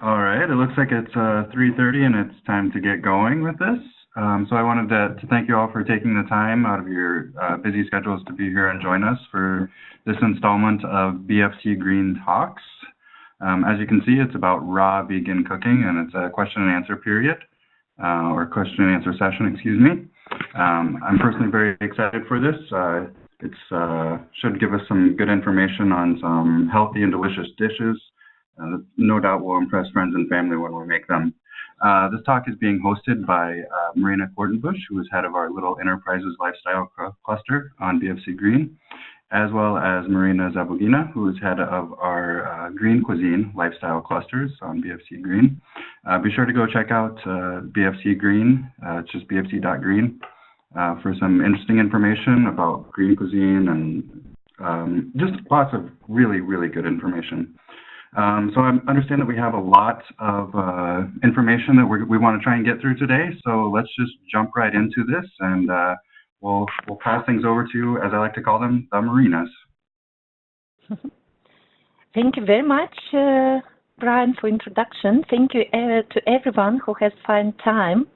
All right, it looks like it's 3:30 and it's time to get going with this. So I wanted to thank you all for taking the time out of your busy schedules to be here and join us for this installment of BFC Green Talks. As you can see, it's about raw vegan cooking, and it's a question and answer period, or question and answer session, excuse me. I'm personally very excited for this. It should give us some good information on some healthy and delicious dishes. No doubt will impress friends and family when we make them. This talk is being hosted by Marina Kortenbusch, who is head of our Little Enterprises Lifestyle Cluster on BFC Green, as well as Marina Zabughina, who is head of our Green Cuisine Lifestyle Clusters on BFC Green. Be sure to go check out BFC Green, just bfc.green, for some interesting information about green cuisine and just lots of really, really good information. So I understand that we have a lot of information that we want to try and get through today. So let's just jump right into this, and we'll pass things over to, as I like to call them, the Marinas. Thank you very much, Brian, for introduction. Thank you to everyone who has found time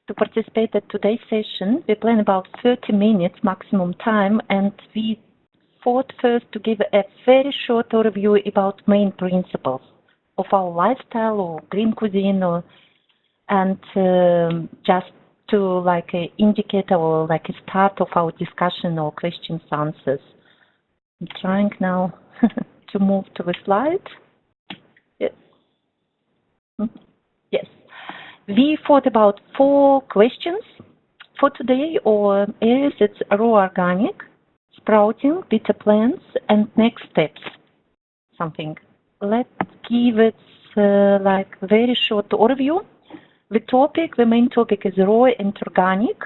to participate at today's session. We plan about 30 minutes maximum time, and we thought first to give a very short overview about main principles of our lifestyle or green cuisine, and just to indicate our a start of our discussion or questions answers. I'm trying now to move to the slide. Yes. Yes. We thought about 4 questions for today, or areas. It's raw organic, sprouting, bitter plants, and next steps. Something. Let's give it very short overview. The main topic is raw and organic,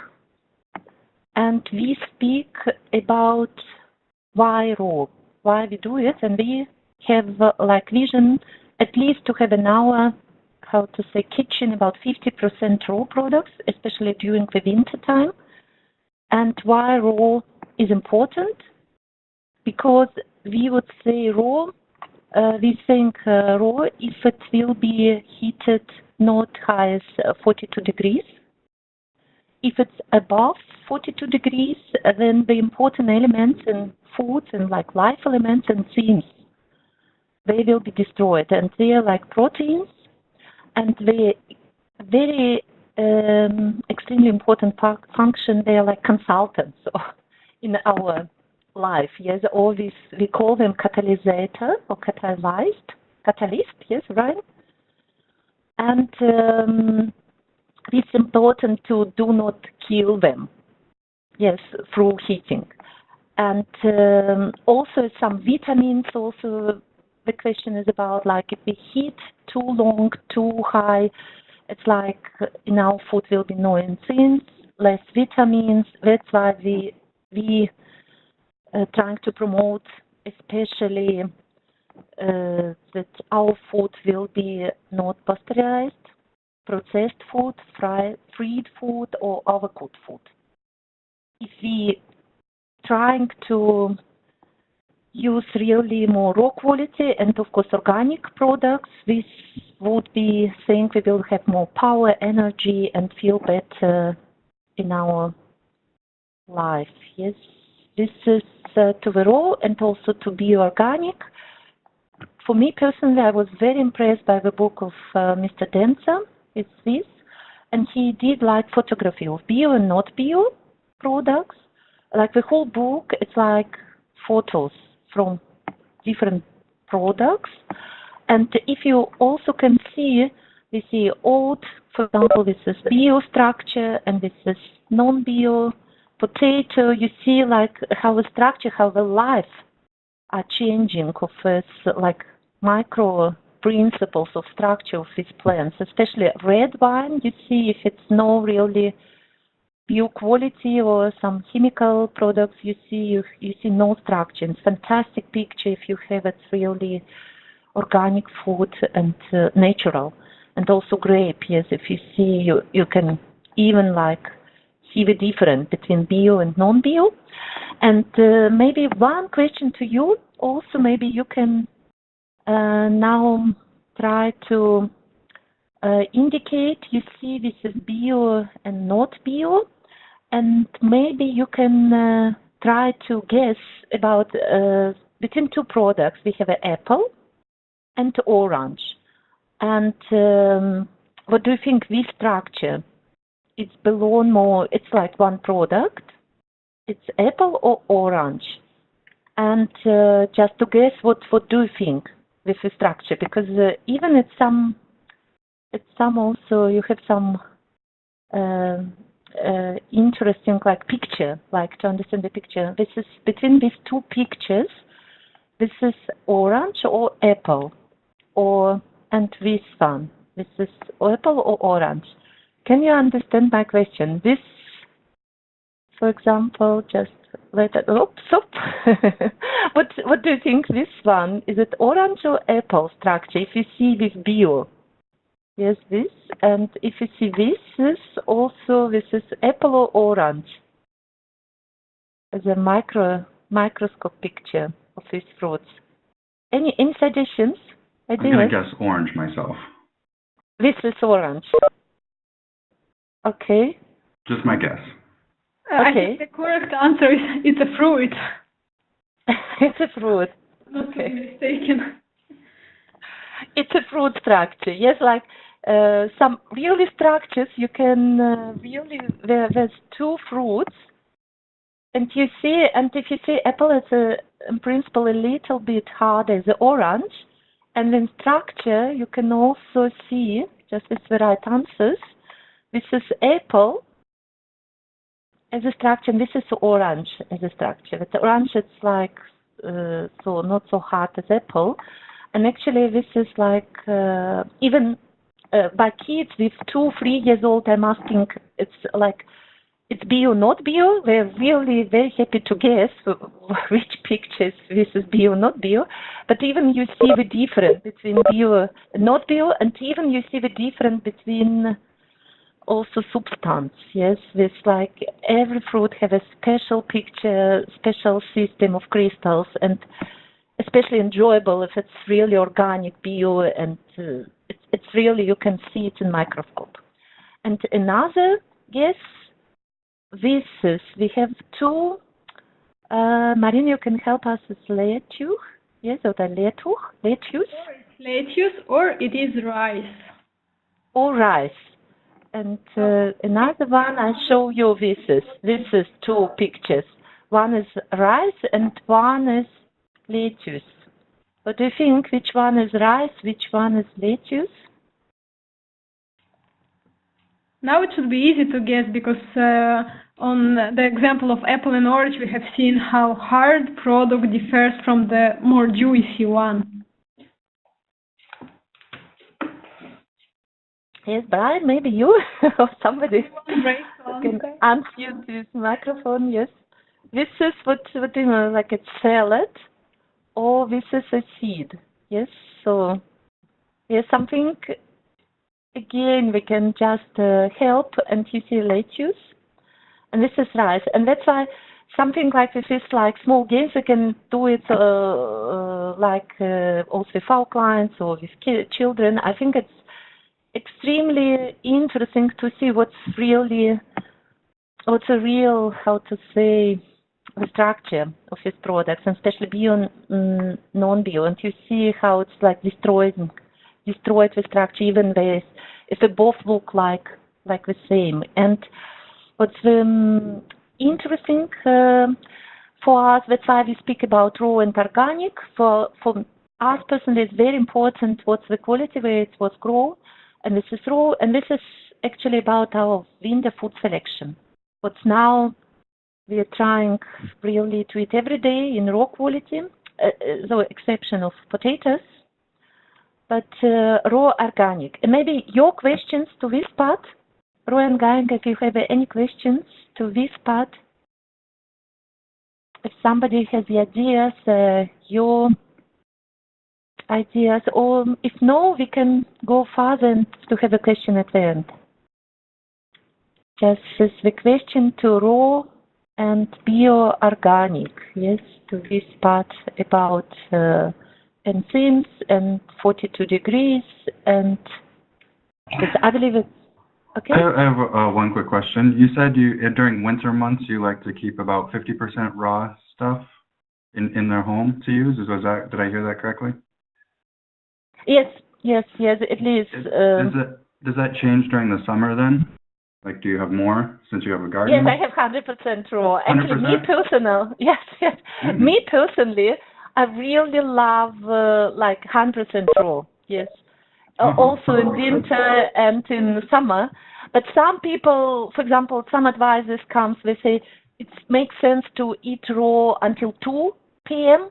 and we speak about why raw, why we do it, and we have vision at least to have an hour, kitchen about 50% raw products, especially during the winter time, and why raw is important, because we would say raw, we think raw if it will be heated not high as 42 degrees. If it's above 42 degrees, then the important elements in foods and life elements and enzymes, they will be destroyed, and they are like proteins, and they very extremely important function. They are like consultants in our life, yes, or we call them catalysator or catalyst, yes, right? And it's important to do not kill them, yes, through heating. And also some vitamins, also the question is about if we heat too long, too high, it's in our food will be no enzymes, less vitamins. That's why we trying to promote, especially that our food will be not pasteurized, processed food, fried food, or overcooked food. If we trying to use really more raw quality and of course organic products, this would be saying we will have more power, energy, and feel better in our life. Yes, this is to the raw and also to be organic. For me personally, I was very impressed by the book of Mr. Denzer. It's this, and he did photography of bio and not bio products. The whole book, it's photos from different products, and if you also can see, we see oat, for example, this is bio structure, and this is non-bio. Potato, you see how the structure, how the life are changing of this micro principles of structure of these plants. Especially red wine, you see if it's no really bio quality or some chemical products, you see no structure. It's fantastic picture if you have it really organic food and natural. And also grape, yes, if you see, you can even see the difference between bio and non-bio. And maybe one question to you also, maybe you can now try to indicate, you see this is bio and not bio, and maybe you can try to guess about between two products. We have an apple and orange. And what do you think this structure? It's belong more, it's like one product. It's apple or orange. And just to guess, what do you think with the structure? Because even it's some also, you have some interesting like picture, like to understand the picture. This is between these two pictures, this is orange or apple, and this one. This is apple or orange. Can you understand my question? This, for example, just let it, oops. What do you think this one? Is it orange or apple structure? If you see this bio, yes, this, and if you see this is apple or orange. As a microscope picture of these fruits. Any suggestions? I'm gonna guess orange myself. This is orange. Okay. Just my guess. Okay. I think the correct answer is it's a fruit. It's a fruit. Not to be mistaken. It's a fruit structure. Yes, like some really structures you can really there's two fruits, and you see, and if you see apple, it's in principle a little bit harder than orange, and in structure you can also see just with the right answers. This is apple as a structure, and this is orange as a structure. With the orange, it's like so not so hard as apple, and actually this is like even by kids with 2-3 years old, I'm asking, it's like it's bio, not bio. They're really very happy to guess which pictures this is bio, not bio. But even you see the difference between bio and not bio, and even you see the difference between also substance. Yes, this like every fruit have a special picture, special system of crystals, and especially enjoyable if it's really organic bio, and it's really, you can see it in microscope. And another guess, this is, we have two, Marina, you can help us with lettuce, yes, or the lettuce? Lettuce, or it is rice. Or rice. And another one, I show you this is two pictures. One is rice and one is lettuce. What do you think? Which one is rice? Which one is lettuce? Now it should be easy to guess, because on the example of apple and orange, we have seen how hard product differs from the more juicy one. Yes, Brian, maybe you or somebody can unmute this microphone. Yes, this is what do you know, like a salad, or this is a seed. Yes, so yes, something. Again, we can just help, and you see lettuce, and this is rice, and that's why something like this is like small games. We can do it like also with our clients or with children. I think it's extremely interesting to see what's a real, how to say, the structure of these products, and especially bio and non-bio, and you see how it's like destroyed the structure, even if they both look like the same. And what's interesting for us, that's why we speak about raw and organic. For us personally, it's very important what's the quality, where it's what's grown, and this is raw, and this is actually about our winter food selection. What's now we are trying really to eat every day in raw quality, the exception of potatoes, but raw organic. And maybe your questions to this part, raw organic, if you have any questions to this part, if somebody has the ideas, your ideas, or if no, we can go further and to have a question at the end. Just as the question to raw and bio-organic, yes, to this part about enzymes and 42 degrees and I believe it's okay. I have one quick question. You said during winter months you like to keep about 50% raw stuff in their home to use. Did I hear that correctly? Yes, at least. Does that change during the summer then? Like, do you have more since you have a garden? Yes, I have 100% raw. Actually, 100%? Me personally, I really love like 100% raw. Yes. Also in winter and in summer. But some people, for example, some advisors comes, they say it makes sense to eat raw until 2 p.m.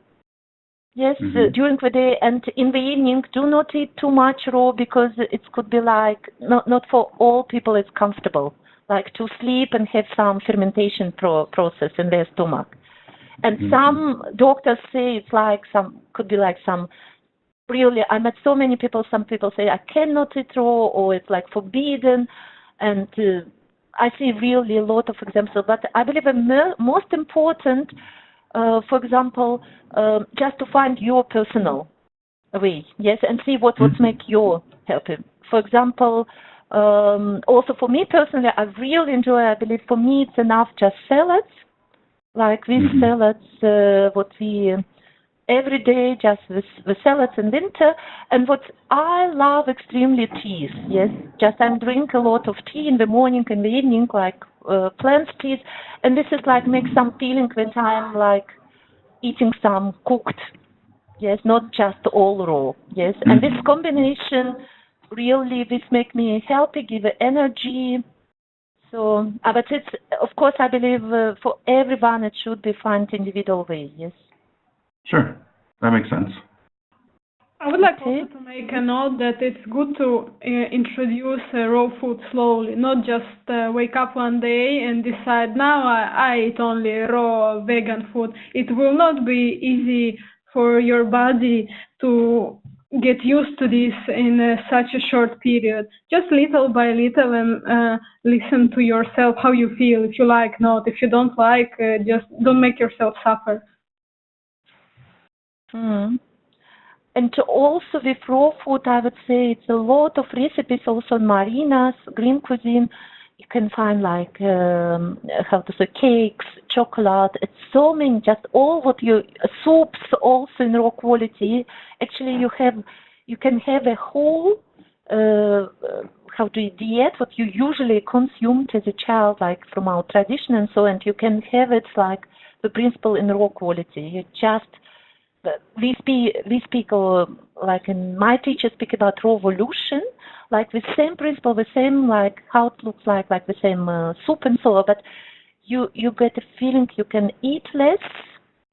Yes, during the day, and in the evening, do not eat too much raw because it could be like, not for all people it's comfortable, like to sleep and have some fermentation process in their stomach. And some doctors say it's like could be like some, really, I met so many people, some people say I cannot eat raw or it's like forbidden. And I see really a lot of examples, but I believe the most important, for example, just to find your personal way, yes, and see what would make you happy. For example, also for me personally, I really enjoy, I believe for me it's enough just salads, like these salads, what we every day, just the salads in winter. And what I love extremely teas, yes, just I drink a lot of tea in the morning and the evening, like plant teas, and this is like makes some feeling when I'm like eating some cooked, yes, not just all raw, yes, and this combination really, this make me happy, give energy. So, but it's, of course, I believe for everyone it should be found individual way, yes. Sure, that makes sense. I would like also to make a note that it's good to introduce raw food slowly, not just wake up one day and decide now I eat only raw vegan food. It will not be easy for your body to get used to this in such a short period. Just little by little and listen to yourself how you feel, if you like, not. If you don't like, just don't make yourself suffer. And also with raw food, I would say it's a lot of recipes also in Marina's green cuisine. You can find like, how to say, cakes, chocolate. It's so many, just all what soups also in raw quality. Actually, you can have a whole, diet, what you usually consumed as a child, like from our tradition and so, and you can have it like the principle in raw quality. You just, we speak, like in my teachers speak about revolution, like the same principle, the same like how it looks like the same soup and so on, but you get a feeling you can eat less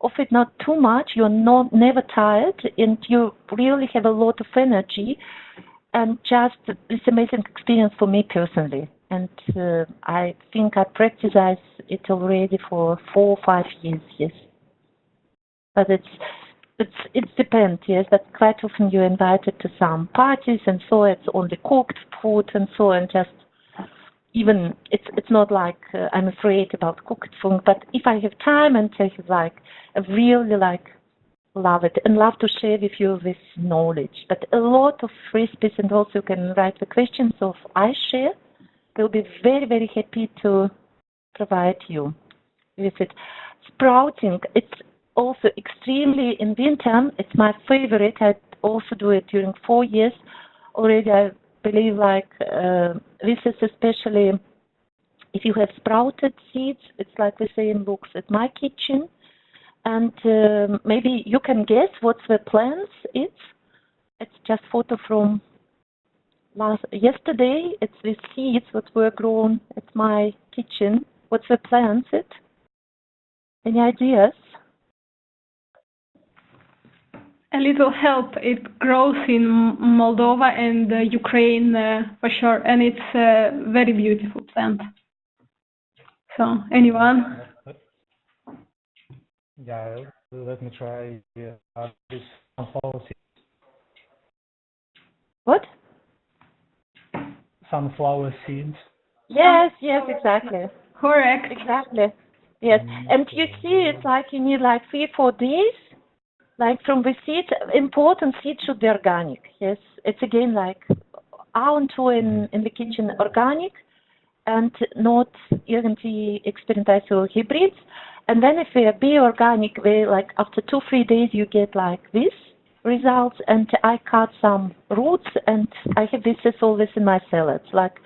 of it, not too much, you're never tired, and you really have a lot of energy, and just this amazing experience for me personally. And I think I practice it already for 4 or 5 years, yes. But it depends, yes, that quite often you're invited to some parties and so it's only cooked food and so, and just even it's not like I'm afraid about cooked food, but if I have time and I really like love it and love to share with you this knowledge. But a lot of recipes, and also you can write the questions of I share. We'll be very, very happy to provide you with it. Sprouting, it's also extremely in winter, it's my favorite. I also do it during 4 years already. I believe like this is especially if you have sprouted seeds, it's like the same looks at my kitchen. And maybe you can guess what the plants is. It's just photo from yesterday. It's the seeds that were grown at my kitchen. What's the plants it? Any ideas? A little help. It grows in Moldova and Ukraine for sure, and it's a very beautiful plant. So, anyone? Yeah, let me try this sunflower seeds. What? Sunflower seeds. Yes, exactly. Correct. Exactly. Yes, and you see, it's like you need like 3 or 4 days. Like from the seeds, important seeds should be organic. Yes, it's again like ab und zu in the kitchen organic and not irgendwie experimental so hybrids. And then if we be organic, we like after 2-3 days you get like this results. And I cut some roots, and I have this is always in my salads. Like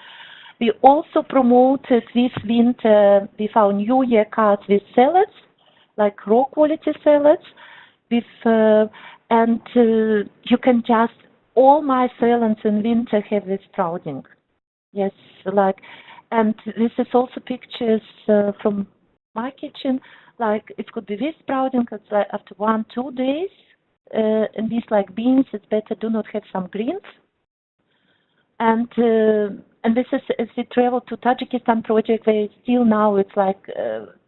we also promoted this winter with our New Year cuts with salads, like raw quality salads. With and you can just all my salads in winter have this sprouting. Yes, like, and this is also pictures from my kitchen. Like it could be this sprouting. It's like after 1-2 days. And these like beans, it's better do not have some greens. And this is as we travel to Tajikistan project, where still now it's like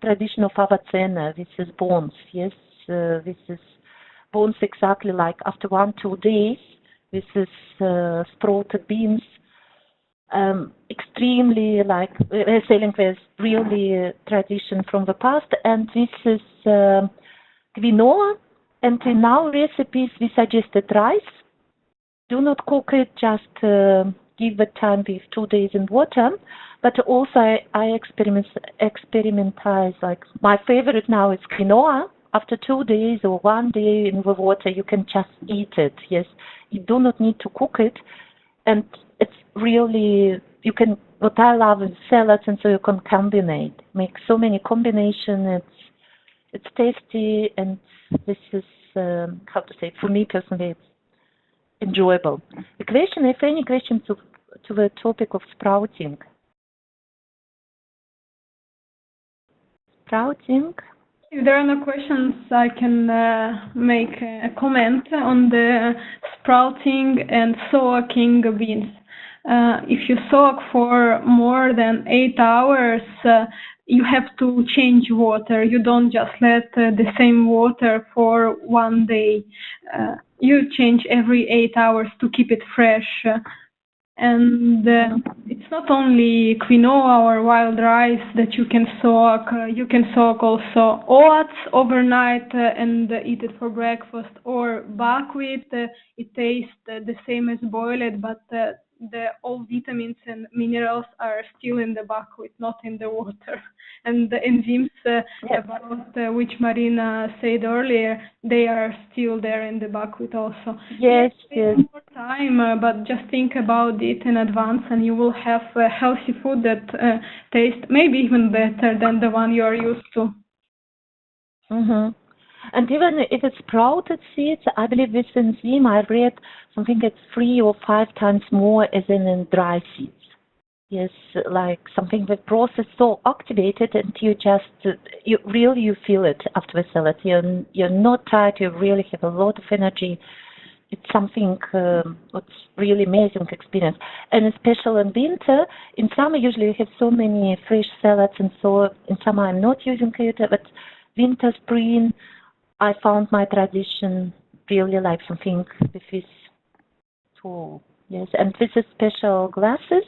tradition of avacena. This is bones. Yes, this is bones exactly like after 1-2 days. This is sprouted beans. Extremely like we're selling with really tradition from the past, and this is quinoa. And in our recipes we suggested rice. Do not cook it, just give it time with 2 days in water. But also I experimentize, like my favorite now is quinoa. After 2 days or 1 day in the water, you can just eat it. Yes, you do not need to cook it. And it's really, you can, what I love is salads, and so you can combine, make so many combinations. It's tasty, and this is, how to say, for me personally, it's enjoyable. The question, if any questions to the topic of sprouting. Sprouting. If there are no questions, I can make a comment on the sprouting and soaking beans. If you soak for more than 8 hours, you have to change water. You don't just let the same water for 1 day. You change every 8 hours to keep it fresh. And it's not only quinoa or wild rice that you can soak. You can soak also oats overnight and eat it for breakfast, or buckwheat. It tastes the same as boiled, but all vitamins and minerals are still in the buckwheat, not in the water. And the enzymes about which Marina said earlier, they are still there in the buckwheat also. Yes, yes. More time, but just think about it in advance, and you will have healthy food that tastes maybe even better than the one you are used to. Mm-hmm. And even if it's sprouted seeds, I believe this enzyme, I read something that's 3 or 5 times more as in dry seeds. Yes, like something that process so activated, and you just, you feel it after the salad. You're not tired, you really have a lot of energy. It's something, it's really amazing experience. And especially in winter, in summer usually you have so many fresh salads, and so in summer I'm not using it, but winter, spring, I found my tradition really like something with this tool. Yes, and this is special glasses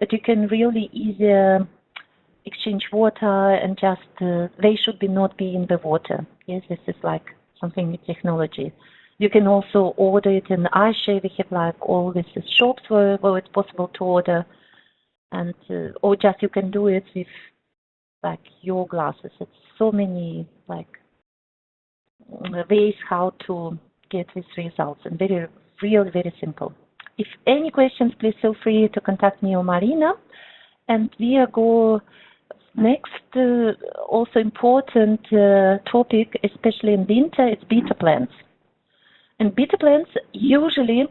that you can really easily exchange water, and just they should not be in the water. Yes, this is like something with technology. You can also order it in iShare. We have like all these shops where it's possible to order, and or just you can do it with like your glasses. It's so many like ways how to get these results, and very simple. If any questions, please feel free to contact me or Marina. And we go next, also important topic, especially in winter, it's beta plants. And beta plants, usually,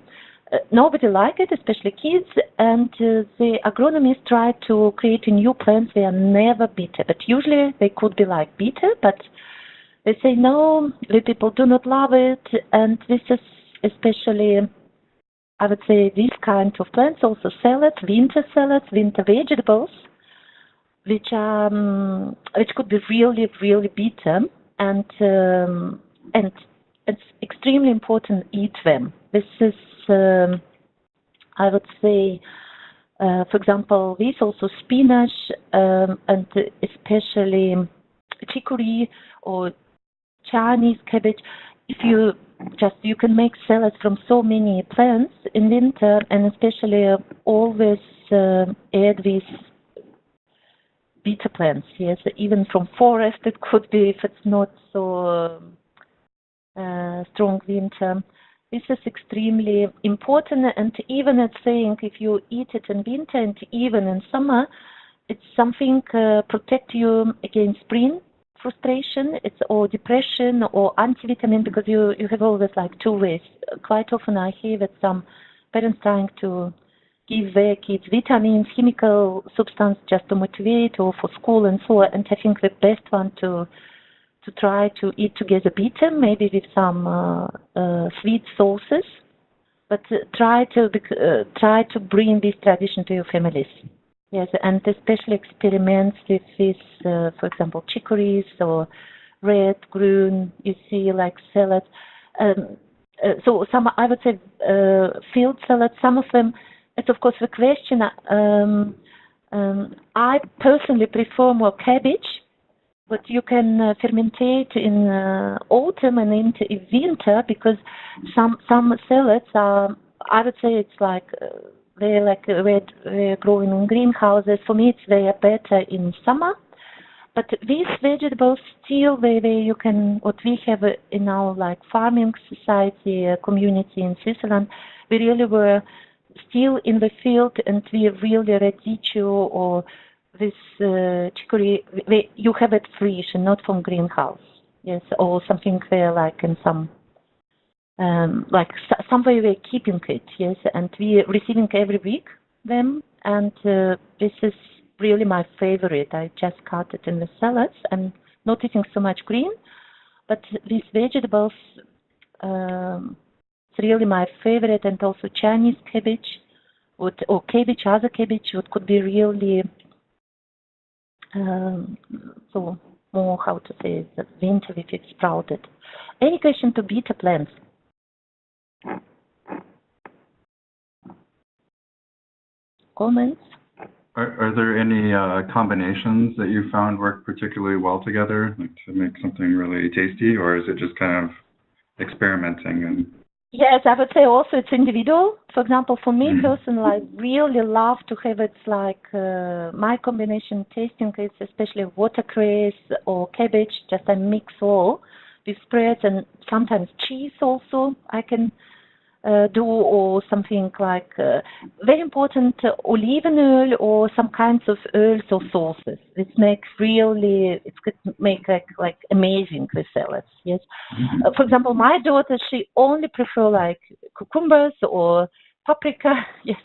nobody like it, especially kids, and the agronomists try to create new plants. They are never beta, but usually they could be like beta, but they say no, the people do not love it, and this is especially, I would say, these kinds of plants, also salads, winter vegetables, which could be really bitter, and it's extremely important to eat them. This is, I would say, for example, this also spinach, and especially chicory or Chinese cabbage. if you can make salads from so many plants in winter, and especially always add these bitter plants. Yes, even from forest it could be if it's not so strong winter. This is extremely important, and even it's saying if you eat it in winter and even in summer, it's something protect you against brain frustration, it's or depression or anti-vitamin, because you have always like two ways. Quite often I hear that some parents trying to give their kids vitamins, chemical substance just to motivate or for school and so on. And I think the best one to try to eat together bitter, maybe with some sweet sauces, but try to bring this tradition to your families. Yes, and especially experiments with this, for example, chicories or red, green, you see like salads. So some, I would say, field salads, some of them, it's of course the question. I personally prefer more cabbage, but you can fermentate in autumn and into winter, because some salads are, I would say it's like they're like they're growing in greenhouses. For me, they are better in summer. But these vegetables still, you can, what we have in our like farming society community in Switzerland, we really were still in the field, and we really radicchio or this chicory, you have it fresh and not from greenhouse. Yes, or something there like in some like somewhere we're keeping it. Yes, and we're receiving every week them, and this is really my favorite. I just cut it in the salads. I'm not eating so much green, but these vegetables, it's really my favorite. And also Chinese cabbage, or cabbage, other cabbage, what could be really so more, how to say, the winter if it's sprouted. Any question to bitter plants? Comments? Are there any combinations that you found work particularly well together, like to make something really tasty, or is it just kind of experimenting? And yes, I would say also it's individual. For example, for me personally, I really love to have it like my combination tasting is especially watercress or cabbage, just I mix all with spreads, and sometimes cheese also I can do, or something like very important olive oil or some kinds of oils or sauces. It makes really, it could make like amazing with salads. Yes. For example, my daughter, she only prefer like cucumbers or paprika. Yes,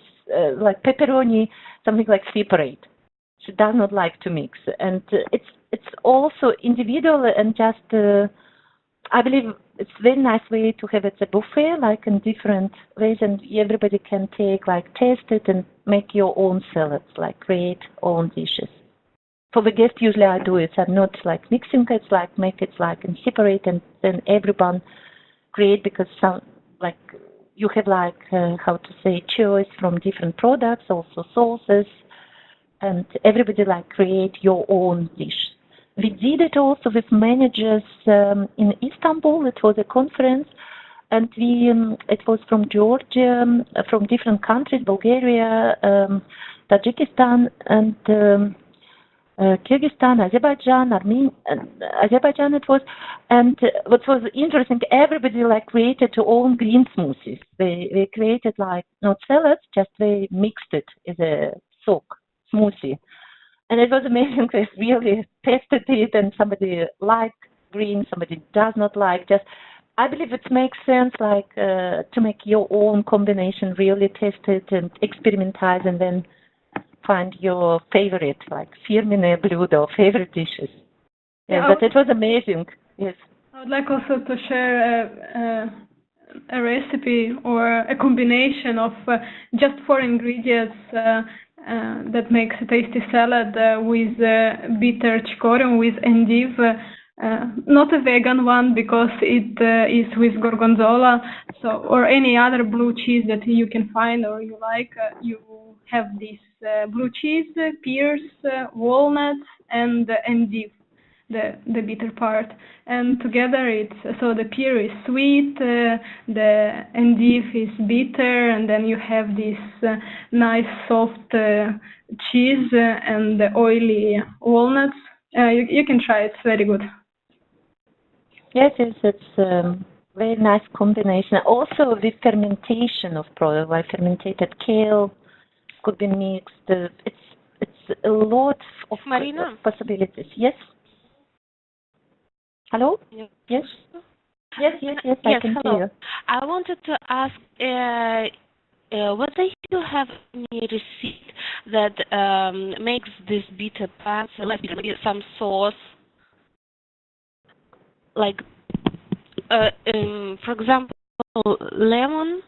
like pepperoni, something like separate. She does not like to mix, and it's also individual, and just I believe it's a very nice way to have it a buffet, like in different ways, and everybody can take, like, taste it and make your own salads, like create own dishes. For the guests, usually I do it. I'm not like mixing it, like make it like and separate, and then everyone create, because some, like, you have like, how to say, choice from different products, also sauces, and everybody like create your own dish. We did it also with managers in Istanbul. It was a conference, and it was from Georgia, from different countries, Bulgaria, Tajikistan, and Kyrgyzstan, Azerbaijan, Azerbaijan it was. And what was interesting, everybody like created their own green smoothies. They created like not salads, just they mixed it as a smoothie. And it was amazing. They really tested it, and somebody liked green, somebody does not like. Just, I believe it makes sense, like to make your own combination, really test it and experimentize, and then find your favorite, like firmene blюdo, favorite dishes. Yeah, but it was amazing. Yes. I would like also to share a recipe or a combination of just 4 ingredients that makes a tasty salad with bitter chicory, with endive, not a vegan one, because it is with gorgonzola, so, or any other blue cheese that you can find or you like. You have this blue cheese, pears, walnuts, and endive. the bitter part, and together it's so the pear is sweet, the endive is bitter, and then you have this nice soft cheese and the oily walnuts. You can try it; it's very good. Yes, it's very nice combination. Also, the fermentation of product, like fermented kale could be mixed. It's a lot of Marina? possibilities. Yes. Hello? Yes. Yes. Yes. I can hello. hear you. I wanted to ask whether you have any receipt that makes this bitter plants less bitter, maybe some sauce, like for example, lemon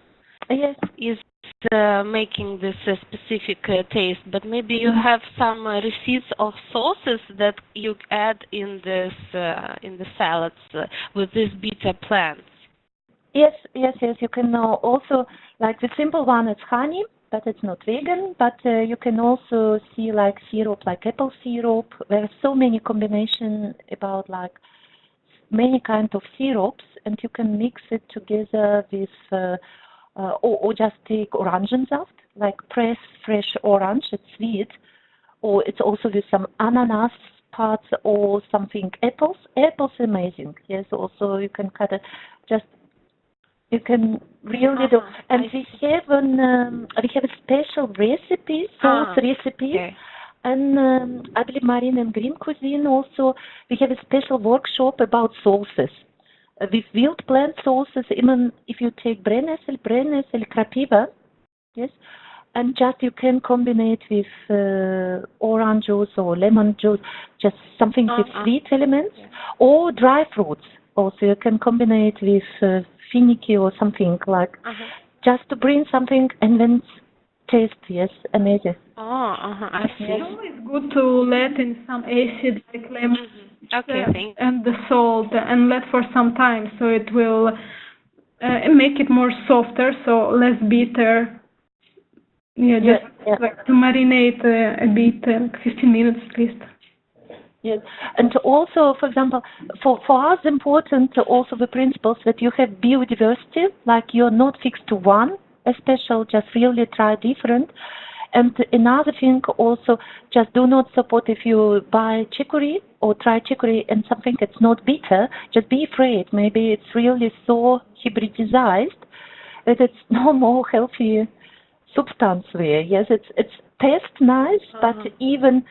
Yes. is making this specific taste, but maybe you have some receipts of sauces that you add in this in the salads with these bitter plants. Yes. You can also, like the simple one is honey, but it's not vegan. But you can also see like syrup, like apple syrup. There are so many combinations about like many kind of syrups, and you can mix it together with, or just take orangensaft, like press fresh orange, it's sweet, or it's also with some ananas parts or something. Apples amazing. Yes, also you can cut it. Just you can really do. And we have a special recipe, sauce recipe. Okay. And I believe Marina and Green Cuisine also, we have a special workshop about sauces. With wild plant sauces, even if you take brennesselie, crapiva, yes, and just you can combine it with orange juice or lemon juice, just something with sweet elements, or dry fruits. Also, you can combine it with finicky or something like, just to bring something and then taste, yes, amazing. I see. It's always good to let in some acid like lemon and the salt and let for some time, so it will make it more softer, so less bitter. Like to marinate a bit, like 15 minutes at least. Yes, and also, for example, for us important also the principles that you have biodiversity, like you're not fixed to one, especially just really try different. And another thing also, just do not support if you buy chicory or try chicory and something that's not bitter, just be afraid. Maybe it's really so hybridized that it's no more healthy substance there. Yes, it's taste nice, but even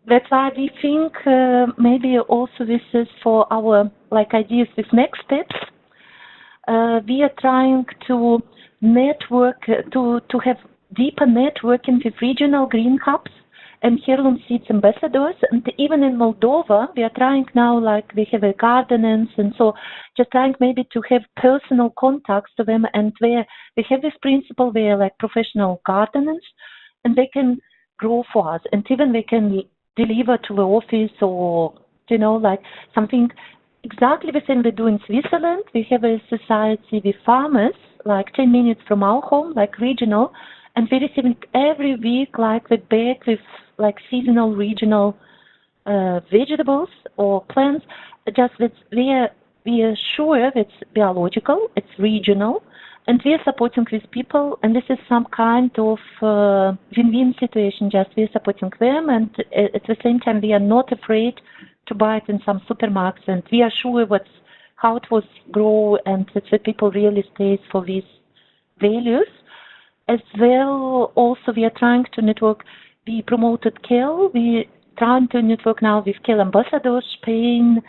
that's why we think maybe also this is for our like ideas with next steps. We are trying to network, to have deeper networking with regional green hubs and heirloom seeds ambassadors. And even in Moldova, we are trying now, like we have a gardeners, and so just trying maybe to have personal contacts to them, and where we have this principle where like professional gardeners, and they can grow for us, and even they can deliver to the office, or like something exactly the same we do in Switzerland. We have a society with farmers like 10 minutes from our home, like regional, and we're receiving every week like the bag with like seasonal regional vegetables or plants. Just that we are sure it's biological, it's regional, and we are supporting these people, and this is some kind of win-win situation. Just we are supporting them, and at the same time we are not afraid to buy it in some supermarkets, and we are sure how it was grown, and that the people really stays for these values. As well, also we are trying to network. We promoted kale. We trying to network now with kale ambassadors, Spain,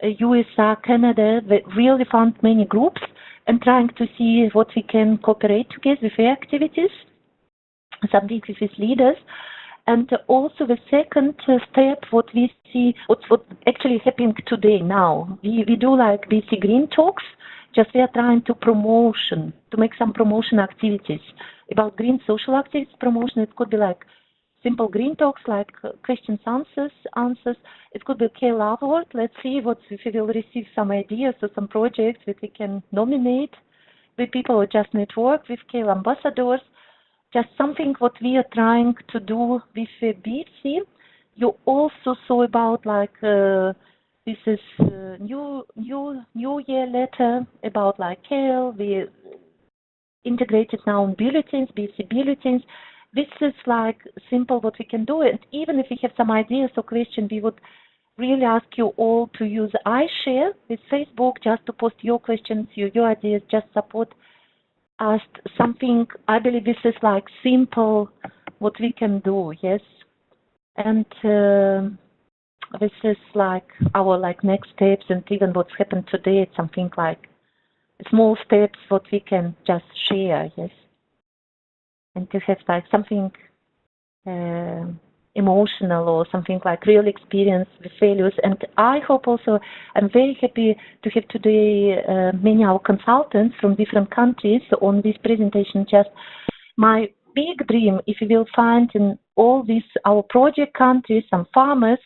USA, Canada. We really found many groups and trying to see what we can cooperate together with their activities, something with these leaders. And also the second step, what we see, what's actually happening today now. We do like bfc Green talks. Just we are trying to make some promotion activities about green social activities promotion. It could be like simple green talks, like questions, answers. It could be kale award. Let's see if we will receive some ideas or some projects that we can nominate with people, or just network with kale ambassadors. Just something what we are trying to do with bfc. You also saw about like This is new year letter about like kale. We integrated now in bulletins, BFC bulletins. This is like simple what we can do. And even if we have some ideas or questions, we would really ask you all to use iShare with Facebook just to post your questions, your ideas, just support us. Something, I believe this is like simple what we can do, yes. And this is like our like next steps, and even what's happened today, it's something like small steps what we can just share, yes. And to have like something emotional or something like real experience with values. And I hope also, I'm very happy to have today many our consultants from different countries on this presentation. Just my big dream, if we will find in all these our project countries some farmers,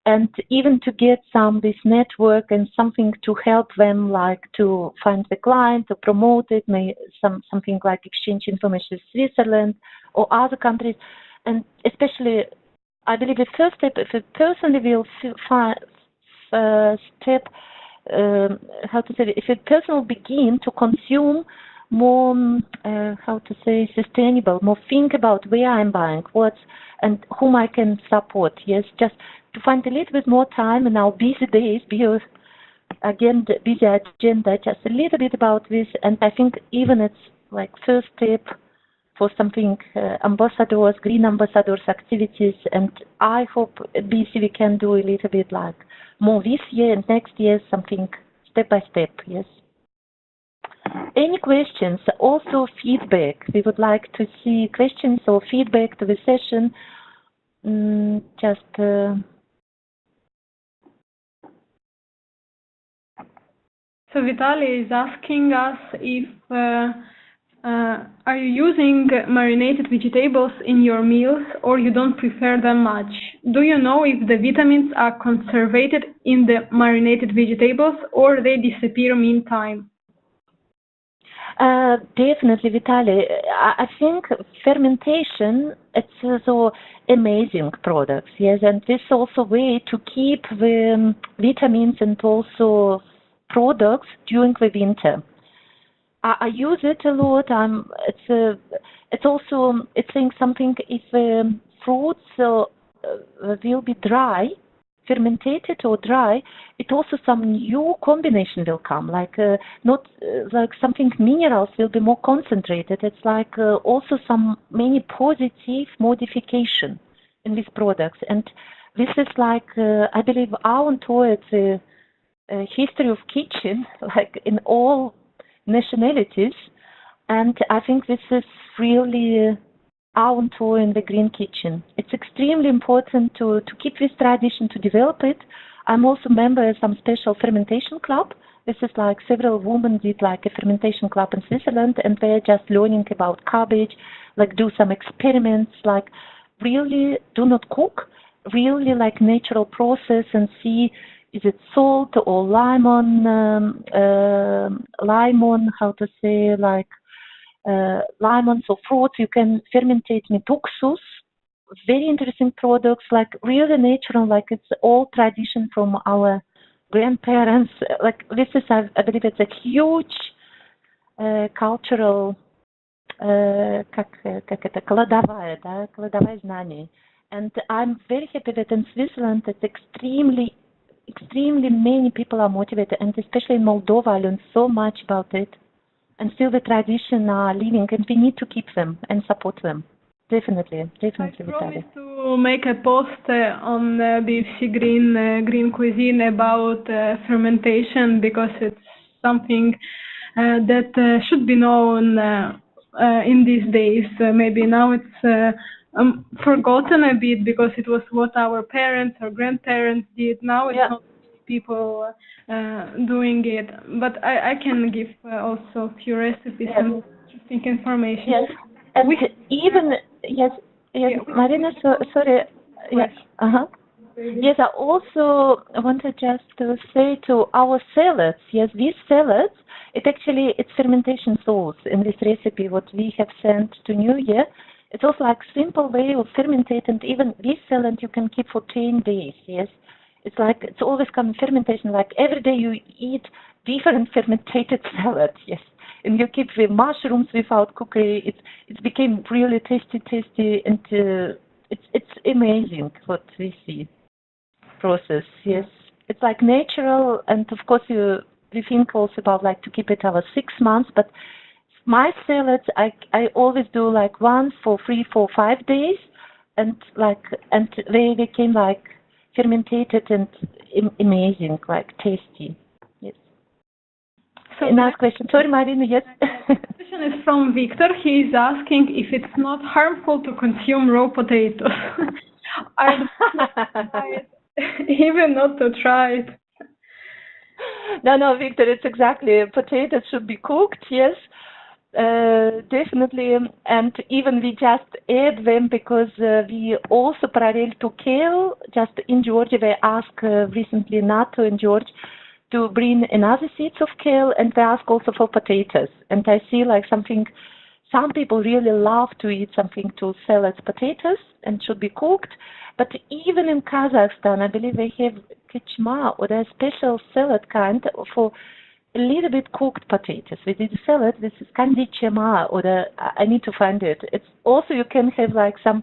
and even to get some this network and something to help them, like to find the client, to promote it, something like exchange information with Switzerland or other countries. And especially, I believe the first step, if a person will if a person will begin to consume more, sustainable, more think about where I'm buying, and whom I can support. Yes, just to find a little bit more time in our busy days, because again, the busy agenda, just a little bit about this. And I think even it's like first step for something, ambassadors, green ambassadors activities. And I hope at BC we can do a little bit like more this year and next year, something step by step, yes. Any questions? Also feedback. We would like to see questions or feedback to the session. So Vitaly is asking us if are you using marinated vegetables in your meals, or you don't prefer them much? Do you know if the vitamins are conserved in the marinated vegetables or they disappear meantime? Definitely, Vitaly. I think fermentation, it's also amazing products, yes, and this is also a way to keep the vitamins and also products during the winter. I use it a lot. It's also, it's saying something, if fruits will be dry, fermented or dry, it also some new combination will come, like not like something minerals will be more concentrated. It's like also some many positive modification in these products. And this is like, I believe our towards history of kitchen, like in all nationalities, and I think this is really our tour in the green kitchen. It's extremely important to keep this tradition, to develop it. I'm also a member of some special fermentation club. This is like several women did like a fermentation club in Switzerland, and they're just learning about cabbage, like do some experiments, like really do not cook, really like natural process and see, is it salt or lemon, lemons or fruits. You can fermentate mituxus, very interesting products, like really natural, like it's all tradition from our grandparents. Like this is, I believe it's a huge cultural кладовая знаний. And I'm very happy that in Switzerland it's extremely many people are motivated, and especially in Moldova I learned so much about it. And still the tradition are living, and we need to keep them and support them. Definitely, I promise to make a post on BFC Green Cuisine about fermentation, because it's something that should be known in these days. Maybe now it's forgotten a bit, because it was what our parents or grandparents did. Now it's not people doing it. But I can give also a few recipes and interesting information. Yes, and we even Marina. Sorry. Yes. Yes, I also wanted just to say to our salads. Yes, these salads, it's fermentation sauce in this recipe what we have sent to New Year. It's also like simple way of fermentate, and even this salad you can keep for 10 days. Yes, It's like, it's always come fermentation, like every day you eat different fermented salads, yes. And you keep the mushrooms without cooking. It became really tasty, and it's amazing what we see process, yes. It's like natural, and of course we think also about like to keep it over 6 months, but my salads, I always do like once for 3, 4, 5 days, and they became like fermented and amazing, like tasty. Yes. So another question. Sorry, Marina. Yes. The question is from Victor. He is asking if it's not harmful to consume raw potatoes. I even not to try it. No, Victor. It's exactly. Potatoes should be cooked. Yes. Definitely, and even we just add them because we also parallel to kale, just in Georgia, they asked recently NATO in Georgia to bring another seeds of kale, and they ask also for potatoes. And I see like something, some people really love to eat something to salad potatoes and should be cooked. But even in Kazakhstan, I believe they have kechma or a special salad kind for a little bit cooked potatoes. We did a salad. This is kandichema, or I need to find it. It's also, you can have like some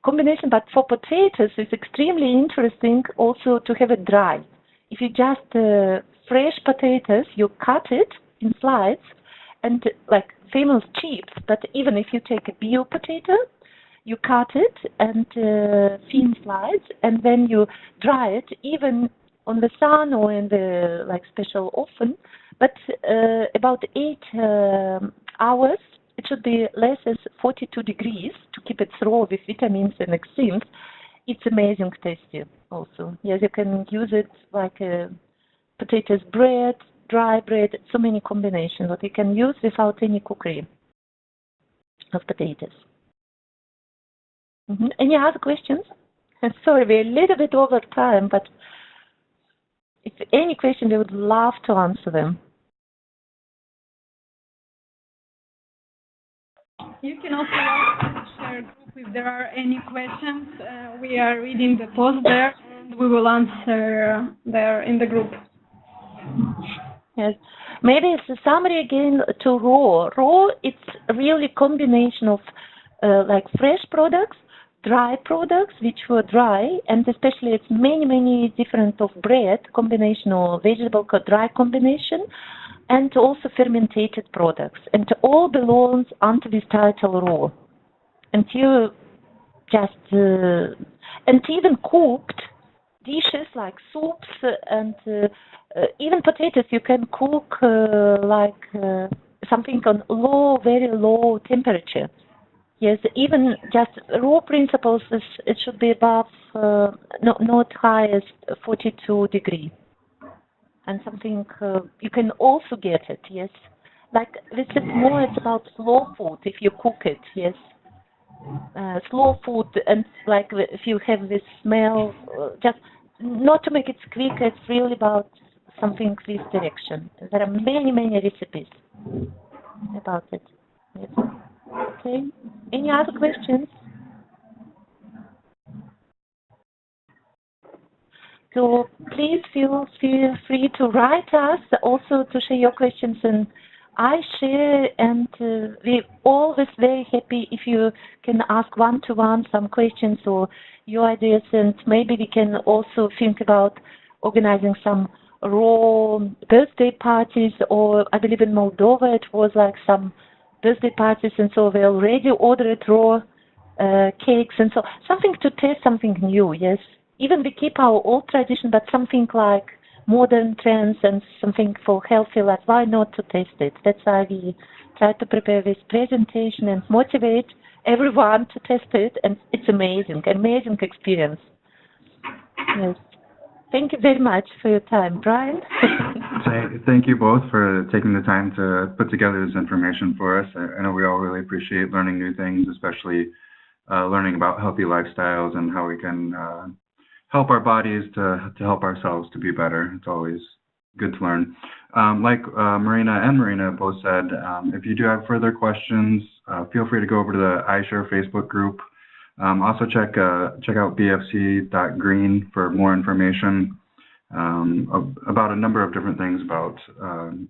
combination, but for potatoes, it's extremely interesting also to have it dry. If you just fresh potatoes, you cut it in slides, and like famous chips. But even if you take a bio potato, you cut it and thin slides, and then you dry it even on the sun or in the like special oven. But about 8 hours, it should be less than 42 degrees to keep it raw with vitamins and enzymes. It's amazing tasty also. Yes, you can use it like potatoes bread, dry bread, so many combinations that you can use without any cookery of potatoes. Any other questions? Sorry, we're a little bit over time, but if any question, we would love to answer them. You can also share group if there are any questions. We are reading the post there, and we will answer there in the group. Yes, maybe it's a summary again to raw. Raw, it's really a combination of like fresh products, dry products, which were dry, and especially it's many different of bread combination or vegetable dry combination, and also fermented products, and all belongs under this title raw. And you just and even cooked dishes like soups and even potatoes, you can cook like something on low, very low temperature. Yes, even just raw principles, it should be above, not high as 42 degrees. And something, you can also get it, yes. Like, this is more, it's about slow food, if you cook it, yes. Slow food, and like, if you have this smell, just not to make it quick, it's really about something this direction. There are many recipes about it. Yes. Okay. Any other questions? So please feel free to write us, also to share your questions, and I share, and we're always very happy if you can ask one-to-one some questions or your ideas, and maybe we can also think about organizing some raw birthday parties, or I believe in Moldova it was like some birthday parties, and so we already ordered raw cakes, and so something to test, something new, yes. Even we keep our old tradition, but something like modern trends and something for healthy life. Why not to test it? That's why we try to prepare this presentation and motivate everyone to test it, and it's amazing experience. Yes. Thank you very much for your time, Brian. Thank you both for taking the time to put together this information for us. I know we all really appreciate learning new things, especially learning about healthy lifestyles and how we can help our bodies to help ourselves to be better. It's always good to learn. Like Marina and Marina both said, if you do have further questions, feel free to go over to the iShare Facebook group. Also check out bfc.green for more information about a number of different things about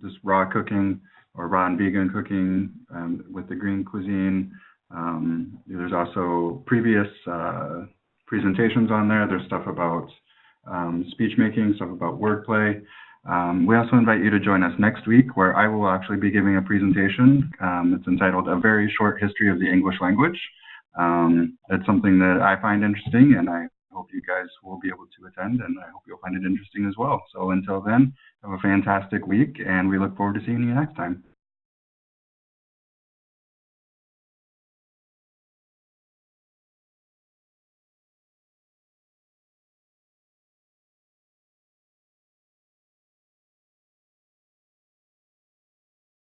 just raw cooking or raw and vegan cooking with the green cuisine. There's also previous presentations on there. There's stuff about speech making, stuff about wordplay. We also invite you to join us next week, where I will actually be giving a presentation. It's entitled A Very Short History of the English Language. It's something that I find interesting, and I hope you guys will be able to attend, and I hope you'll find it interesting as well. So until then, have a fantastic week, and we look forward to seeing you next time.